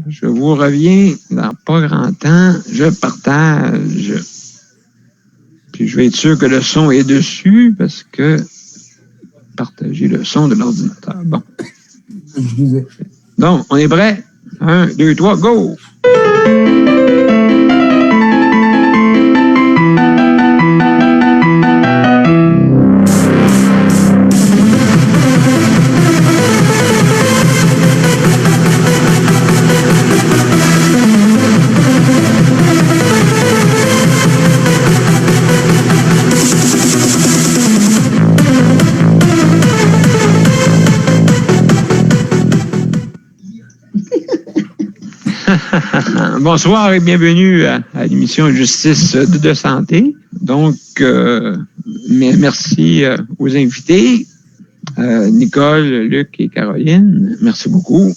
Je vous reviens dans pas grand temps. Je partage. Puis je vais être sûr que le son est dessus parce que partager le son de l'ordinateur. Bon. Je disais. Donc, on est prêt? 1, 2, 3, go! Bonsoir et bienvenue à l'émission Justice de santé. Donc, merci aux invités, Nicole, Luc et Caroline. Merci beaucoup.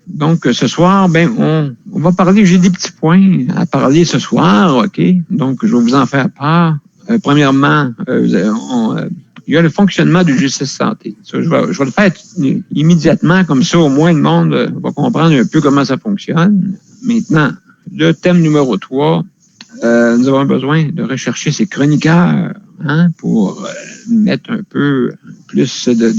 Donc, ce soir, on va parler, j'ai des petits points à parler ce soir, OK? Donc, je vais vous en faire part. Premièrement, il y a le fonctionnement de Justice Santé. Ça, je vais le faire immédiatement, comme ça, au moins, le monde va comprendre un peu comment ça fonctionne. Maintenant, le thème numéro 3, nous avons besoin de rechercher ces chroniqueurs pour mettre un peu plus de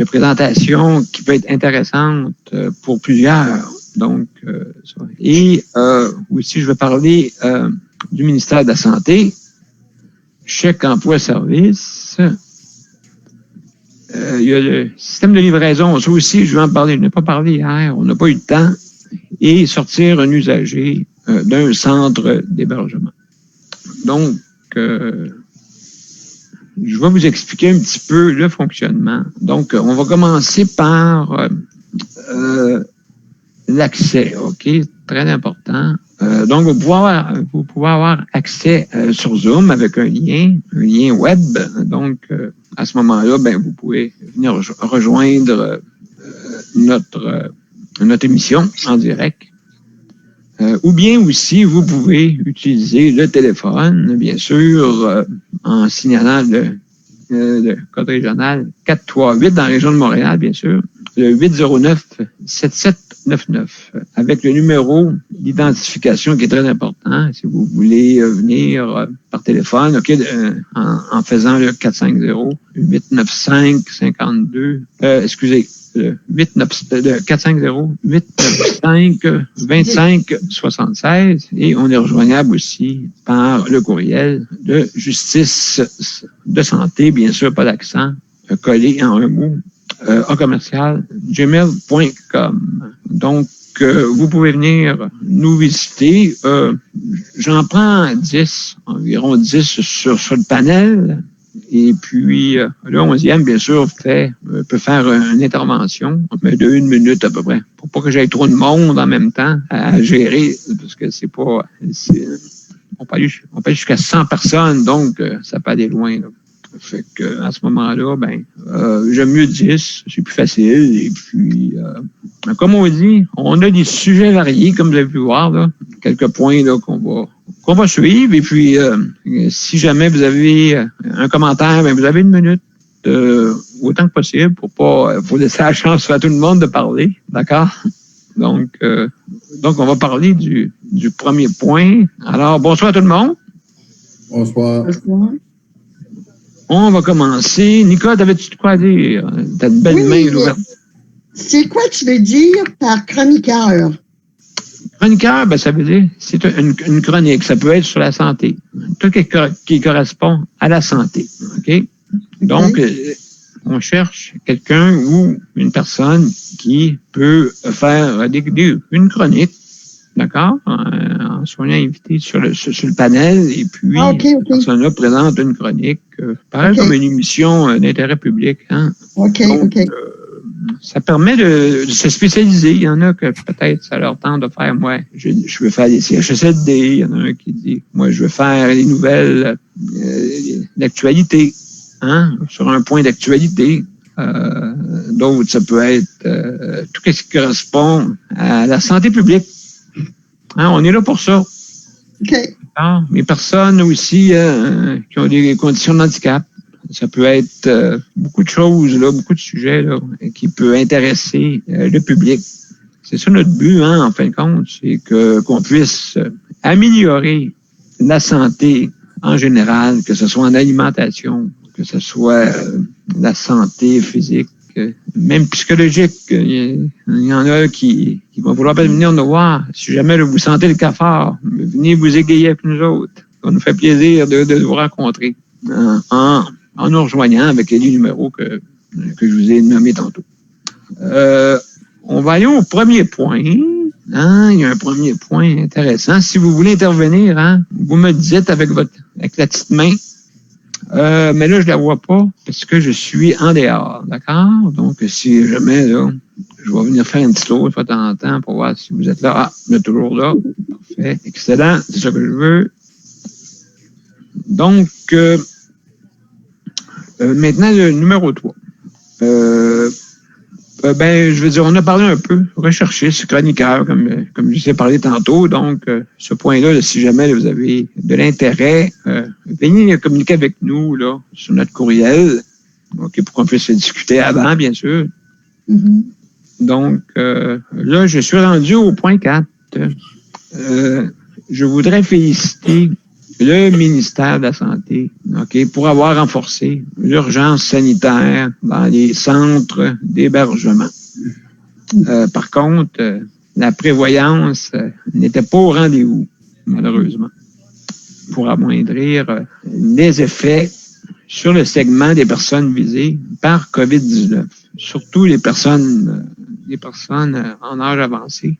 présentation qui peut être intéressante pour plusieurs. Donc, ça. Et aussi, je vais parler du ministère de la Santé, chèque emploi-service. Il y a le système de livraison, ça aussi, je vais en parler. Je n'ai pas parlé hier, on n'a pas eu le temps. Et sortir un usager d'un centre d'hébergement. Donc, je vais vous expliquer un petit peu le fonctionnement. Donc, on va commencer par l'accès, OK? Très important. Donc, vous pouvez avoir accès sur Zoom avec un lien web. Donc, à ce moment-là, vous pouvez venir rejoindre notre émission en direct. Ou bien aussi, vous pouvez utiliser le téléphone, bien sûr, en signalant le code régional 438 dans la région de Montréal, bien sûr, le 809-7799, avec le numéro d'identification qui est très important. Si vous voulez venir par téléphone, OK, en faisant le 450-895-52, le 450-895-25-76 et on est rejoignable aussi par le courriel de Justice de santé, bien sûr, pas d'accent, collé en un mot, @gmail.com. Donc, vous pouvez venir nous visiter. J'en prends 10, environ 10 sur le panel. Et puis, le 11e, bien sûr, peut faire une intervention de 1 minute à peu près, pour pas que j'aille trop de monde en même temps à gérer, parce que on peut aller jusqu'à 100 personnes, donc ça peut aller loin, là. Fait que à ce moment-là, j'aime mieux 10, c'est plus facile. Et puis, comme on dit, on a des sujets variés, comme vous avez pu voir, là, quelques points là qu'on va suivre. Et puis, si jamais vous avez un commentaire, vous avez 1 minute, autant que possible, pour laisser la chance à tout le monde de parler, d'accord? Donc, on va parler du premier point. Alors, bonsoir à tout le monde. Bonsoir. Bonsoir. On va commencer. Nicole, t'avais-tu de quoi dire? T'as de belles mains ouvertes. C'est quoi tu veux dire par chroniqueur? Chroniqueur, ça veut dire, c'est une chronique. Ça peut être sur la santé. Tout qui correspond à la santé. OK? Donc, on cherche quelqu'un ou une personne qui peut faire une chronique, d'accord? En soignant invité sur le panel, et puis cette personne-là présente une chronique, pareil comme une émission d'intérêt public. Hein? Donc, ça permet de se spécialiser. Il y en a que peut-être ça leur tente de faire, moi, je veux faire des CHSLD. Il y en a un qui dit, moi, je veux faire les nouvelles d'actualité, hein, sur un point d'actualité. D'autres, ça peut être tout ce qui correspond à la santé publique. Hein, on est là pour ça. OK. Les personnes aussi qui ont des conditions de handicap, ça peut être beaucoup de choses, là, beaucoup de sujets là, qui peuvent intéresser le public. C'est ça notre but, hein, en fin de compte, c'est qu'on puisse améliorer la santé en général, que ce soit en alimentation, que ce soit la santé physique, même psychologique. Il y en a qui vont vouloir venir nous voir. Si jamais vous sentez le cafard, venez vous égayer avec nous autres. Ça nous fait plaisir de vous rencontrer en nous rejoignant avec les numéros que je vous ai nommés tantôt. On va aller au premier point. Hein? Il y a un premier point intéressant. Si vous voulez intervenir, hein, vous me dites avec la petite main. Mais là, je la vois pas parce que je suis en dehors, d'accord? Donc, si jamais, là, je vais venir faire un petit tour de temps en temps pour voir si vous êtes là. Ah, vous êtes toujours là. Parfait. Excellent. C'est ça que je veux. Donc, maintenant, le numéro 3. Je veux dire, on a parlé un peu, recherchiste, chroniqueur, comme je sais parler tantôt. Donc, ce point-là, si jamais vous avez de l'intérêt, venez communiquer avec nous là sur notre courriel, okay, pour qu'on puisse discuter avant, bien sûr. Mm-hmm. Donc, là, je suis rendu au point 4. Je voudrais féliciter le ministère de la Santé, okay, pour avoir renforcé l'urgence sanitaire dans les centres d'hébergement. Par contre, la prévoyance n'était pas au rendez-vous, malheureusement, pour amoindrir les effets sur le segment des personnes visées par COVID-19, surtout les personnes en âge avancé.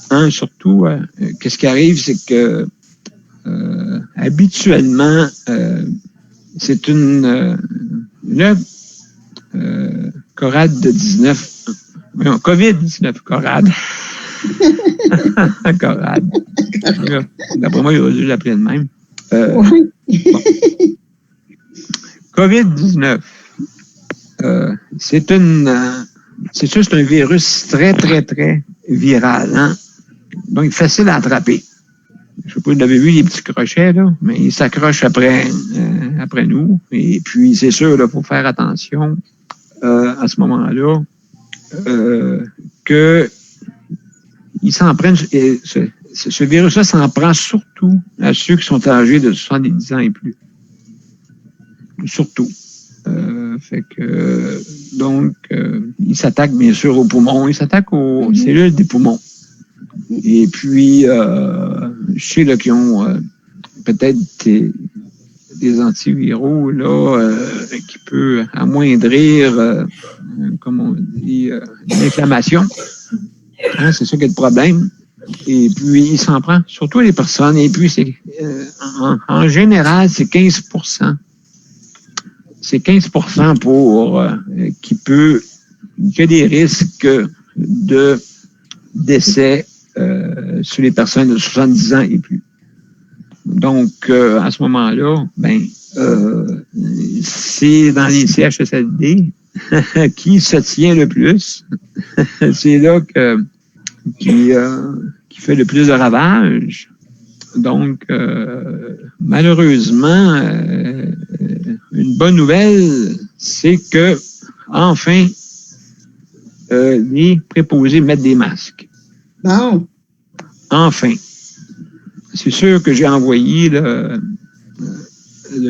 Hein, surtout, qu'est-ce qui arrive, c'est que habituellement, c'est une corade de 19. COVID-19, corade. Corade. D'après moi, il aurait dû l'appeler de même. Oui. Bon. COVID-19, c'est un virus très, très, très viral. Hein? Donc, facile à attraper. Je sais pas si vous avez vu les petits crochets, là, mais ils s'accrochent après nous. Et puis, c'est sûr, il faut faire attention à ce moment-là que ils s'en prennent. Ce virus-là s'en prend surtout à ceux qui sont âgés de 70 ans et plus. Surtout. Donc, il s'attaque bien sûr aux poumons, il s'attaque aux cellules des poumons. Et puis, je sais là, qui ont peut-être des antiviraux là, qui peut amoindrir, comme on dit, l'inflammation. Hein, c'est ça qui est le problème. Et puis, il s'en prend, surtout les personnes. Et puis, c'est en général, c'est 15%. C'est 15% pour qui a des risques de décès sur les personnes de 70 ans et plus. Donc, à ce moment-là, c'est dans les CHSLD qui se tient le plus. C'est là qui fait le plus de ravages. Donc, malheureusement, une bonne nouvelle, c'est que, enfin, les préposés mettent des masques. Bon. Enfin. C'est sûr que j'ai envoyé le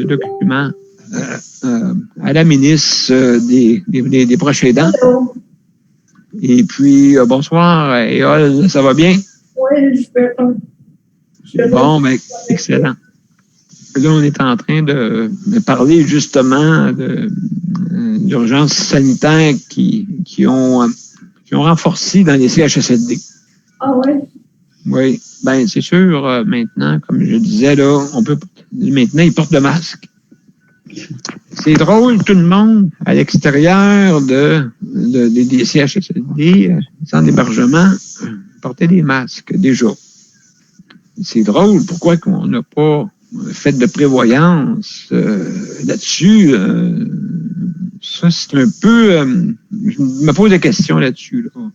document à la ministre des proches aidants. Et puis, bonsoir, Éole, ça va bien? Oui, je peux. Bon, excellent. Là, on est en train de parler justement de l'urgence sanitaire qui ont renforcé dans les CHSLD. Ah oui? Oui, c'est sûr, maintenant, comme je disais, là, maintenant, ils portent le masque. C'est drôle, tout le monde, à l'extérieur des CHSLD, sans hébergement, portait des masques, déjà. C'est drôle, pourquoi qu'on n'a pas fait de prévoyance là-dessus? Ça, c'est un peu... je me pose des questions là-dessus, là.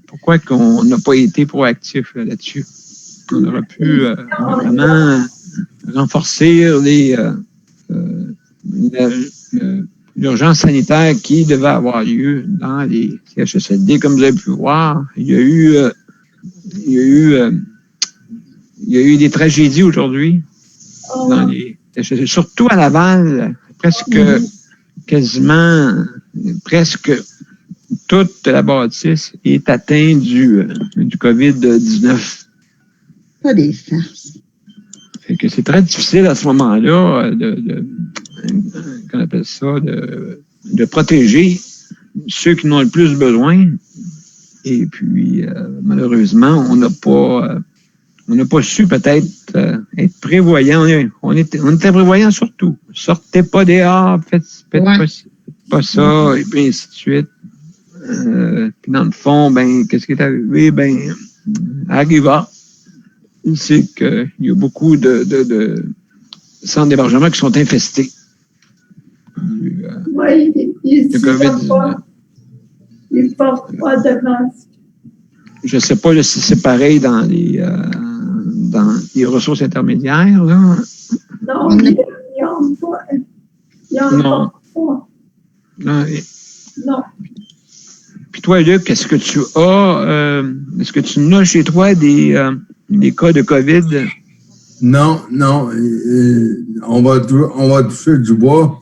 Pourquoi qu'on n'a pas été proactif là-dessus? On aurait pu vraiment renforcer l'urgence sanitaire qui devait avoir lieu dans les CHSLD. Comme vous avez pu voir, il y a eu des tragédies aujourd'hui dans les CHSLD, surtout à Laval, quasiment toute la bâtisse est atteinte du COVID-19. Pas des farces. Fait que c'est très difficile à ce moment-là qu'on appelle ça, de protéger ceux qui en ont le plus besoin. Et puis, malheureusement, on n'a pas su peut-être être prévoyant. On était prévoyant surtout. Sortez pas dehors, faites pas ça, et puis ainsi de suite. Puis dans le fond, qu'est-ce qui est arrivé? Arriva, c'est qu'il y a beaucoup de centres d'hébergement qui sont infestés. Oui, ils ne portent pas de masque. Je ne sais pas si c'est pareil dans les ressources intermédiaires, là. Non, il n'y en a pas. Non. Puis toi, Luc, est-ce que tu as chez toi des cas de COVID? Non. On va toucher du bois.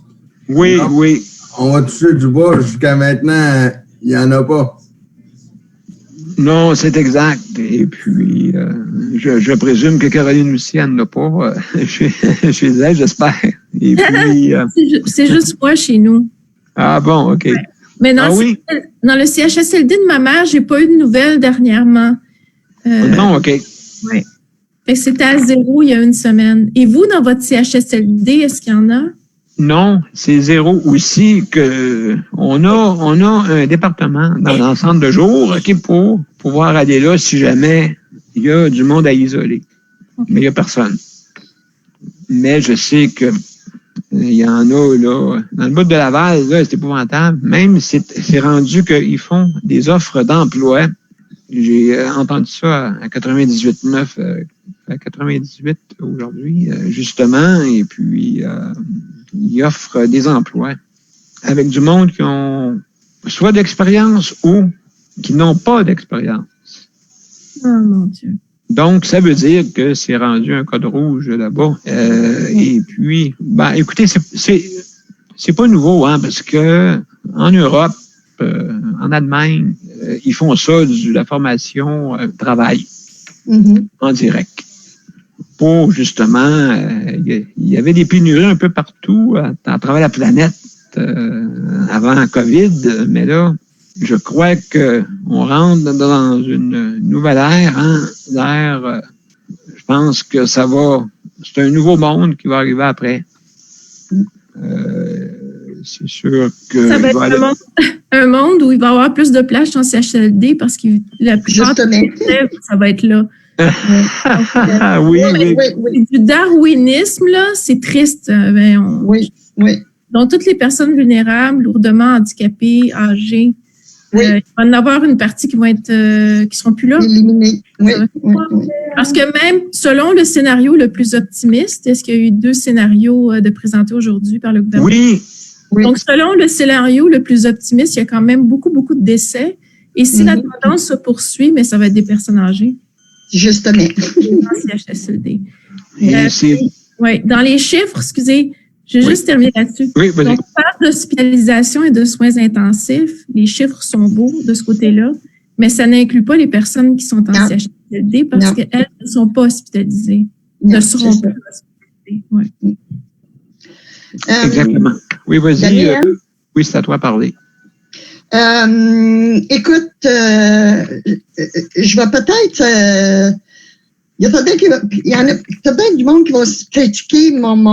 Oui, non, oui. On va toucher du bois. Jusqu'à maintenant, il n'y en a pas. Non, c'est exact. Et puis, je présume que Caroline aussi, elle n'en a pas chez elle, j'espère. Et puis, c'est juste moi chez nous. Ah bon, OK. Ouais. Mais dans le CHSLD de ma mère, j'ai pas eu de nouvelles dernièrement. Non, OK. Oui. Fait que c'était à 0 il y a une semaine. Et vous, dans votre CHSLD, est-ce qu'il y en a? Non, c'est 0 aussi que on a un département dans le centre de jour, OK, pour pouvoir aller là si jamais il y a du monde à isoler. Okay. Mais il n'y a personne. Mais je sais que il y en a, là, dans le bout de Laval, là, c'est épouvantable. Même, c'est rendu qu'ils font des offres d'emploi. J'ai entendu ça à 98.9, à 98 aujourd'hui, justement, et puis ils offrent des emplois avec du monde qui ont soit d'expérience ou qui n'ont pas d'expérience. Oh mon Dieu. Donc, ça veut dire que c'est rendu un code rouge là-bas. Et puis, écoutez, c'est pas nouveau, hein, parce que en Europe, en Allemagne, ils font ça, la formation travail en direct. Pour justement, il y avait des pénuries un peu partout à travers la planète avant la COVID, mais là, je crois que on rentre dans une nouvelle ère, hein, l'ère. Je pense que c'est un nouveau monde qui va arriver après. C'est sûr que ça va être un monde où il va y avoir plus de plages en CHSLD parce que la plupart des élèves, ça va être là. Oui. Du darwinisme, là, c'est triste. Oui. Donc, toutes les personnes vulnérables, lourdement handicapées, âgées, il va y en avoir une partie qui vont être qui seront plus là. Éliminées. Oui. Parce que même selon le scénario le plus optimiste, est-ce qu'il y a eu 2 scénarios de présentés aujourd'hui par le gouvernement? Oui. Donc, selon le scénario le plus optimiste, il y a quand même beaucoup de décès. Et si la tendance se poursuit, mais ça va être des personnes âgées. Justement. CHSLD. Dans les chiffres, excusez, je vais juste terminer là-dessus. Oui, vas-y. Donc, on parle d'hospitalisation et de soins intensifs. Les chiffres sont beaux de ce côté-là, mais ça n'inclut pas les personnes qui sont en CHSLD parce qu'elles ne sont pas hospitalisées. Ne seront pas hospitalisées. Ouais. Exactement. Oui, vas-y. Oui, c'est à toi de parler. Écoute, je vais peut-être... il y a peut-être du monde qui va critiquer mon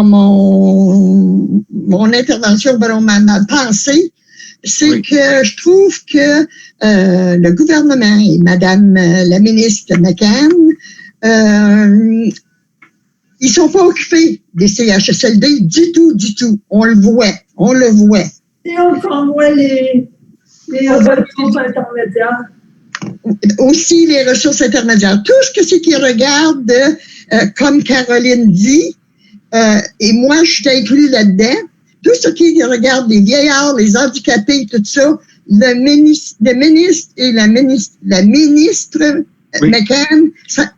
intervention, ma pensée. C'est que je trouve que le gouvernement et Madame la ministre McCann, ils sont pas occupés des CHSLD du tout. On le voit. Et on voit les ressources intermédiaires. Aussi les ressources intermédiaires. Tout ce que c'est qu'ils regardent, comme Caroline dit, et moi, je suis inclus là-dedans, tout ce qui regarde les vieillards, les handicapés, tout ça, le ministre et la ministre Oui. McCann,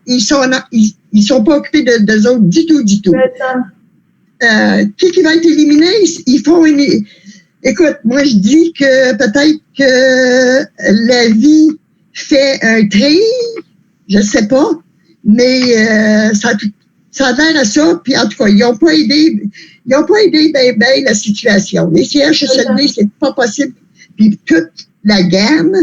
ils sont pas occupés d'eux autres du tout. Qui va être éliminé? Ils font Écoute, moi je dis que peut-être que la vie fait un tri, je sais pas, mais ça a l'air à ça. Puis en tout cas, ils n'ont pas aidé ben la situation. Les CHSLD, c'est pas possible. Puis toute la gamme.